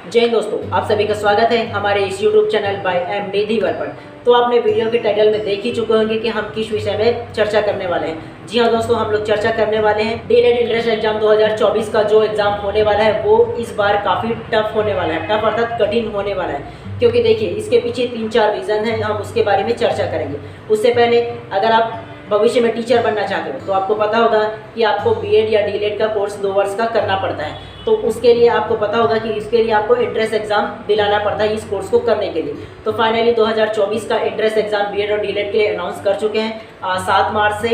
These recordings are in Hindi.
जय हिंद दोस्तों, आप सभी का स्वागत है हमारे इस YouTube चैनल बाय एमडी धीवर पर। तो आपने वीडियो के टाइटल में देख ही चुके होंगे कि हम किस विषय में चर्चा करने वाले हैं। जी हाँ दोस्तों, हम लोग चर्चा करने वाले हैं डीएलएड इंट्रेंस एग्जाम 2024 का जो एग्जाम होने वाला है वो इस बार काफ़ी टफ होने वाला है। टफ अर्थात कठिन होने वाला है, क्योंकि देखिए इसके पीछे 3-4 रीज़न हैं, हम उसके बारे में चर्चा करेंगे। उससे पहले अगर आप भविष्य में टीचर बनना चाहते हो तो आपको पता होगा कि आपको बीएड या डीएलएड का कोर्स 2 वर्ष का करना पड़ता है। तो उसके लिए आपको पता होगा कि इसके लिए आपको एंट्रेंस एग्जाम दिलाना पड़ता है इस कोर्स को करने के लिए। तो फाइनली 2024 का एंट्रेंस एग्जाम बीएड और डीएलएड के लिए अनाउंस कर चुके हैं। 7 मार्च से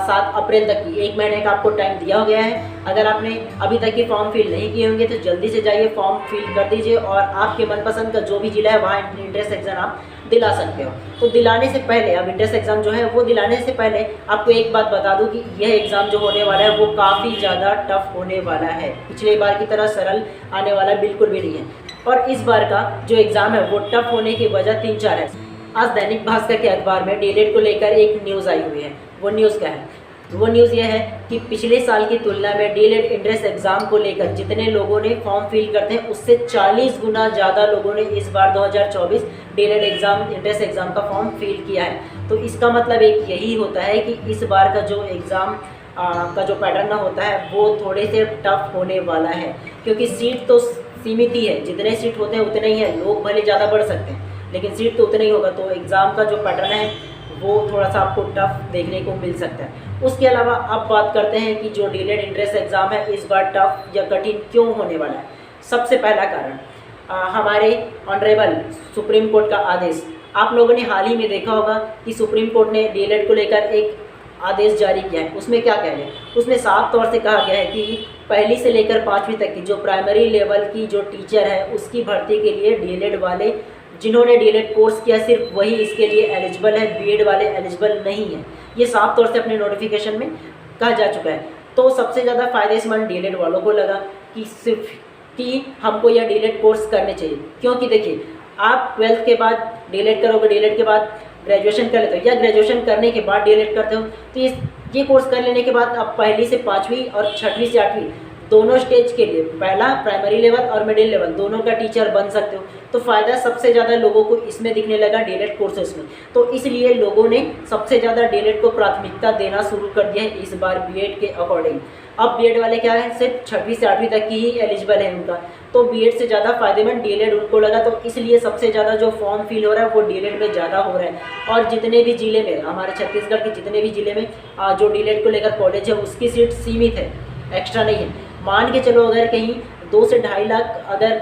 7 अप्रैल तक की 1 महीने का आपको टाइम दिया गया है। अगर आपने अभी तक के फॉर्म फिल नहीं किए होंगे तो जल्दी से जाइए फॉर्म फिल कर दीजिए और आपके मनपसंद का जो भी जिला है वहाँ एंट्रेंस एग्जाम आप दिला सकते हो। तो दिलाने से पहले, अब एंट्रेंस एग्जाम जो है वो दिलाने से पहले आपको एक बात बता दूं कि यह एग्ज़ाम जो होने वाला है वो काफ़ी ज़्यादा टफ होने वाला है। पिछले बार की तरह सरल आने वाला बिल्कुल भी नहीं है। और इस बार का जो एग्ज़ाम है वो टफ होने की वजह 3-4 है। आज दैनिक भास्कर के अखबार में डीएलएड को लेकर एक न्यूज़ आई हुई है। वो न्यूज़ क्या है? वो न्यूज़ ये है कि पिछले साल की तुलना में डीएलएड एंट्रेंस एग्जाम को लेकर जितने लोगों ने फॉर्म फिल करते हैं उससे 40 गुना ज़्यादा लोगों ने इस बार 2024 डीएलएड एग्जाम एंट्रेंस एग्जाम का फॉर्म फिल किया है। तो इसका मतलब एक यही होता है कि इस बार का जो एग्ज़ाम का जो पैटर्न होता है वो थोड़े से टफ होने वाला है, क्योंकि सीट तो सीमित ही है। जितने सीट होते हैं उतने ही है। लोग भले ज़्यादा बढ़ सकते हैं लेकिन सीट तो उतने ही होगा। तो एग्ज़ाम का जो पैटर्न है वो थोड़ा सा आपको टफ देखने को मिल सकता है। उसके अलावा अब बात करते हैं कि जो डीएलएड एंट्रेंस एग्ज़ाम है इस बार टफ या कठिन क्यों होने वाला है। सबसे पहला कारण हमारे ऑनरेबल सुप्रीम कोर्ट का आदेश। आप लोगों ने हाल ही में देखा होगा कि सुप्रीम कोर्ट ने डीएलएड को लेकर एक आदेश जारी किया है। उसमें क्या कह रहे हैं? उसमें साफ तौर से कहा गया है कि पहली से लेकर 5वीं तक की जो प्राइमरी लेवल की जो टीचर है उसकी भर्ती के लिए डीएलएड वाले जिन्होंने डीएलएड कोर्स किया सिर्फ वही इसके लिए एलिजिबल है, बीएड वाले एलिजिबल नहीं है। ये साफ तौर से अपने नोटिफिकेशन में कहा जा चुका है। तो सबसे ज़्यादा फायदेमंद डीएलएड वालों को लगा कि सिर्फ कि हमको यह डीएलएड कोर्स करने चाहिए, क्योंकि देखिए आप 12th के बाद डीएलएड करोगे, डीएलएड के बाद ग्रेजुएशन कर लेते हो या ग्रेजुएशन करने के बाद डीएलएड करते हो, तो ये कोर्स कर लेने के बाद आप पहली से 5वीं और 6वीं से 8वीं दोनों स्टेज के लिए, पहला प्राइमरी लेवल और मिडिल लेवल, दोनों का टीचर बन सकते हो। तो फ़ायदा सबसे ज़्यादा लोगों को इसमें दिखने लगा डीएलएड कोर्सेज में। तो इसलिए लोगों ने सबसे ज़्यादा डीएलएड को प्राथमिकता देना शुरू कर दिया है इस बार बीएड के अकॉर्डिंग। अब बीएड वाले क्या है, सिर्फ 6वीं से 8वीं तक की ही एलिजिबल है उनका, तो बीएड से ज़्यादा फायदेमंद डीएलएड उनको लगा। तो इसलिए सबसे ज़्यादा जो फॉर्म फिल हो रहा है वो डीएलएड में ज़्यादा हो रहा है। और जितने भी ज़िले में, हमारे छत्तीसगढ़ के जितने भी ज़िले में जो डीएलएड को लेकर कॉलेज है उसकी सीट सीमित है, एक्स्ट्रा नहीं है। मान के चलो अगर कहीं 2 से 2.5 लाख अगर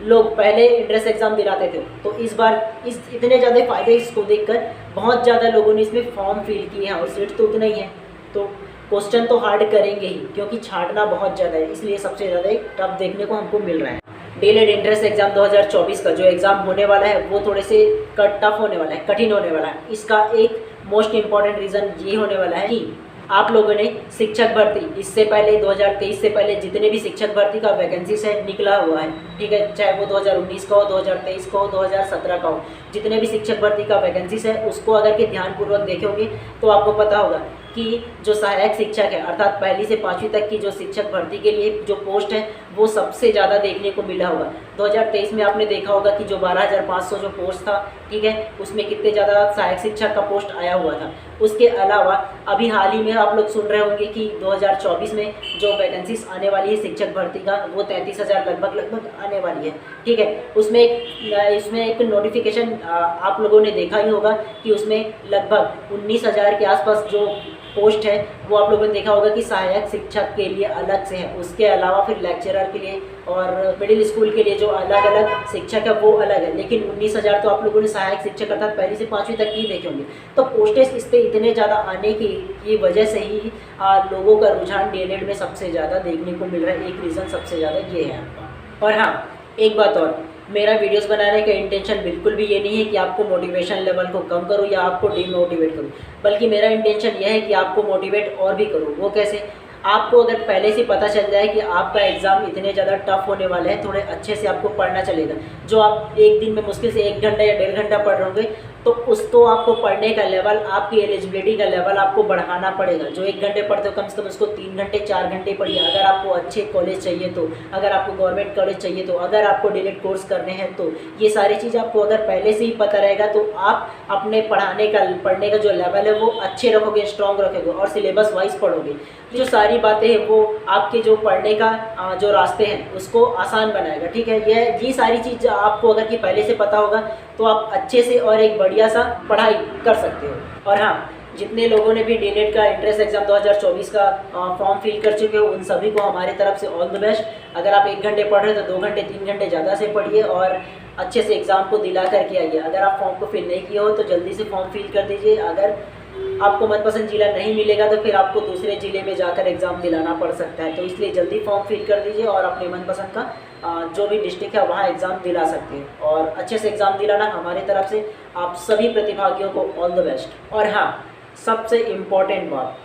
लोग पहले एंट्रेंस एग्जाम दिलाते थे तो इस बार इतने ज़्यादा फ़ायदे इसको देखकर बहुत ज़्यादा लोगों ने इसमें फॉर्म फिल किए हैं और सीट तो उतना ही है। तो क्वेश्चन तो हार्ड करेंगे ही, क्योंकि छांटना बहुत ज़्यादा है, इसलिए सबसे ज़्यादा एक टफ देखने को हमको मिल रहा है। डीएलएड एंट्रेंस एग्जाम 2024 का जो एग्ज़ाम होने वाला है वो थोड़े से टफ होने वाला है, कठिन होने वाला है। इसका एक मोस्ट इम्पॉर्टेंट रीज़न ये होने वाला है कि आप लोगों ने शिक्षक भर्ती इससे पहले 2023 से पहले जितने भी शिक्षक भर्ती का वैकेंसीज है निकला हुआ है, ठीक है, चाहे वो 2019 का हो, 2023 का हो, 2017 का हो, जितने भी शिक्षक भर्ती का वैकेंसीज है उसको अगर के ध्यानपूर्वक देखेंगे तो आपको पता होगा कि जो सहायक शिक्षक है अर्थात पहली से 5वीं तक की जो शिक्षक भर्ती के लिए जो पोस्ट है वो सबसे ज़्यादा देखने को मिला होगा। 2023 में आपने देखा होगा कि जो 12,500 जो पोस्ट था, ठीक है, उसमें कितने ज़्यादा सहायक शिक्षक का पोस्ट आया हुआ था। उसके अलावा अभी हाल ही में आप लोग सुन रहे होंगे कि 2024 में जो वैकेंसीज आने वाली है शिक्षक भर्ती का वो 33,000 लगभग आने वाली है, ठीक है। उसमें एक नोटिफिकेशन आप लोगों ने देखा ही होगा कि उसमें लगभग 19,000 के आसपास जो पोस्ट है वो आप लोगों ने देखा होगा कि सहायक शिक्षक के लिए अलग से है। उसके अलावा फिर लेक्चरर के लिए और मिडिल स्कूल के लिए जो अलग अलग शिक्षक है वो अलग है, लेकिन 19,000 तो आप लोगों ने सहायक शिक्षक अर्थात पहली से 5वीं तक ही देखे होंगे। तो पोस्टेज इस पर इतने ज़्यादा आने की वजह से ही लोगों का रुझान डीएलएड में सबसे ज़्यादा देखने को मिल रहा है। एक रीज़न सबसे ज़्यादा ये है आपका। और हाँ, एक बात और, मेरा वीडियोस बनाने का इंटेंशन बिल्कुल भी ये नहीं है कि आपको मोटिवेशन लेवल को कम करूँ या आपको डिमोटिवेट करूँ, बल्कि मेरा इंटेंशन यह है कि आपको मोटिवेट और भी करूँ। वो कैसे? आपको अगर पहले से पता चल जाए कि आपका एग्ज़ाम इतने ज़्यादा टफ होने वाले हैं, थोड़े अच्छे से आपको पढ़ना चलेगा। जो आप एक दिन में मुश्किल से 1 घंटा या 1.5 घंटा पढ़ रहे होंगे, तो आपको पढ़ने का लेवल, आपकी एलिजिबिलिटी का लेवल आपको बढ़ाना पड़ेगा। जो 1 घंटे पढ़ते हो, कम से कम उसको 3 घंटे 4 घंटे पढ़िए। अगर आपको अच्छे कॉलेज चाहिए तो, अगर आपको गवर्नमेंट कॉलेज चाहिए तो, अगर आपको डीएलएड कोर्स करने हैं तो, ये सारी चीज़ आपको अगर पहले से ही पता रहेगा तो आप अपने पढ़ने का जो लेवल है वो अच्छे रखोगे, स्ट्रॉन्ग रखोगे और सिलेबस वाइज पढ़ोगे। जो सारी बातें हैं वो आपके जो पढ़ने का जो रास्ते हैं उसको आसान बनाएगा। ठीक है, ये सारी चीज़ आपको अगर कि पहले से पता होगा तो आप अच्छे से और एक बढ़िया सा पढ़ाई कर सकते हो। और हाँ, जितने लोगों ने भी डीएलएड का एंट्रेंस एग्जाम 2024 का फॉर्म फिल कर चुके हो, उन सभी को हमारी तरफ से ऑल द बेस्ट। अगर आप 1 घंटे पढ़ रहे हो तो 2 घंटे 3 घंटे ज़्यादा से पढ़िए और अच्छे से एग्ज़ाम को दिला करके आइए। अगर आप फॉर्म को फिल नहीं किया हो तो जल्दी से फॉर्म फिल कर दीजिए। अगर आपको मनपसंद ज़िला नहीं मिलेगा तो फिर आपको दूसरे ज़िले में जाकर एग्ज़ाम दिलाना पड़ सकता है, तो इसलिए जल्दी फॉर्म फिल कर दीजिए और अपने मनपसंद का जो भी डिस्ट्रिक्ट है वहाँ एग्ज़ाम दिला सकते हैं। और अच्छे से एग्ज़ाम दिलाना हमारी तरफ से आप सभी प्रतिभागियों को ऑल द बेस्ट। और हाँ, सबसे इम्पॉर्टेंट बात,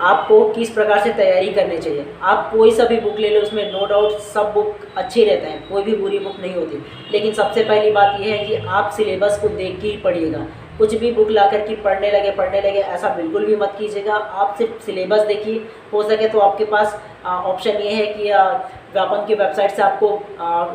आपको किस प्रकार से तैयारी करनी चाहिए। आप कोई सा भी बुक ले लो, उसमें नो डाउट सब बुक अच्छे रहते हैं, कोई भी बुरी बुक नहीं होती। लेकिन सबसे पहली बात यह है कि आप सिलेबस को देख के ही पढ़िएगा। कुछ भी बुक ला कर के पढ़ने लगे ऐसा बिल्कुल भी मत कीजिएगा। आप सिर्फ सिलेबस देखिए। हो सके तो आपके पास ऑप्शन ये है कि व्यापम की वेबसाइट से आपको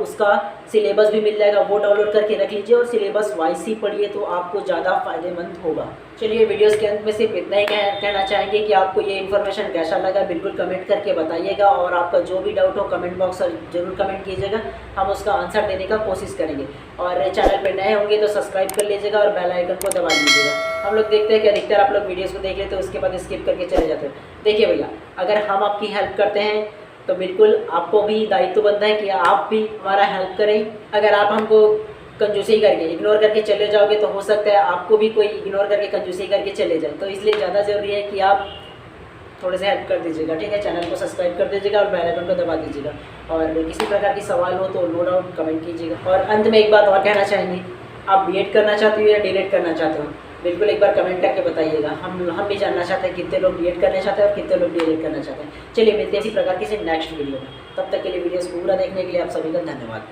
उसका सिलेबस भी मिल जाएगा, वो डाउनलोड करके रख लीजिए और सिलेबस वाइज ही पढ़िए तो आपको ज़्यादा फ़ायदेमंद होगा। चलिए, वीडियोस के अंत में सिर्फ इतना ही कहना चाहेंगे कि आपको ये इन्फॉर्मेशन कैसा लगा बिल्कुल कमेंट करके बताइएगा और आपका जो भी डाउट हो कमेंट बॉक्स में जरूर कमेंट कीजिएगा, हम उसका आंसर देने का कोशिश करेंगे। और चैनल पर नए होंगे तो सब्सक्राइब कर लीजिएगा और बेल आइकन को दबा लीजिएगा। हम लोग देखते हैं कि अधिकतर आप लोग वीडियोज़ को देख लेते हो उसके बाद स्किप करके चले जाते हो। देखिए भैया, अगर हम आपकी हेल्प करते हैं तो बिल्कुल आपको भी दायित्व बनता है कि आप भी हमारा हेल्प करें। अगर आप हमको कंजूसी करके इग्नोर करके चले जाओगे तो हो सकता है आपको भी कोई इग्नोर करके कंजूसी करके चले जाए, तो इसलिए ज़्यादा ज़रूरी है कि आप थोड़े से हेल्प कर दीजिएगा। ठीक है, चैनल को सब्सक्राइब कर दीजिएगा और बेल आइकन को दबा दीजिएगा। और किसी प्रकार की सवाल हो तो नो डाउट कमेंट कीजिएगा। और अंत में एक बात और कहना चाहेंगे, आप बीएड करना चाहते हो या डीएलएड करना चाहते हो, बिल्कुल एक बार कमेंट करके बताइएगा। हम भी जानना चाहते हैं कितने लोग बीएड करना चाहते हैं और कितने लोग डीएलएड करना चाहते हैं। चलिए, मिलते हैं इसी प्रकार की से नेक्स्ट वीडियो में। तब तक के लिए वीडियोस पूरा देखने के लिए आप सभी का धन्यवाद।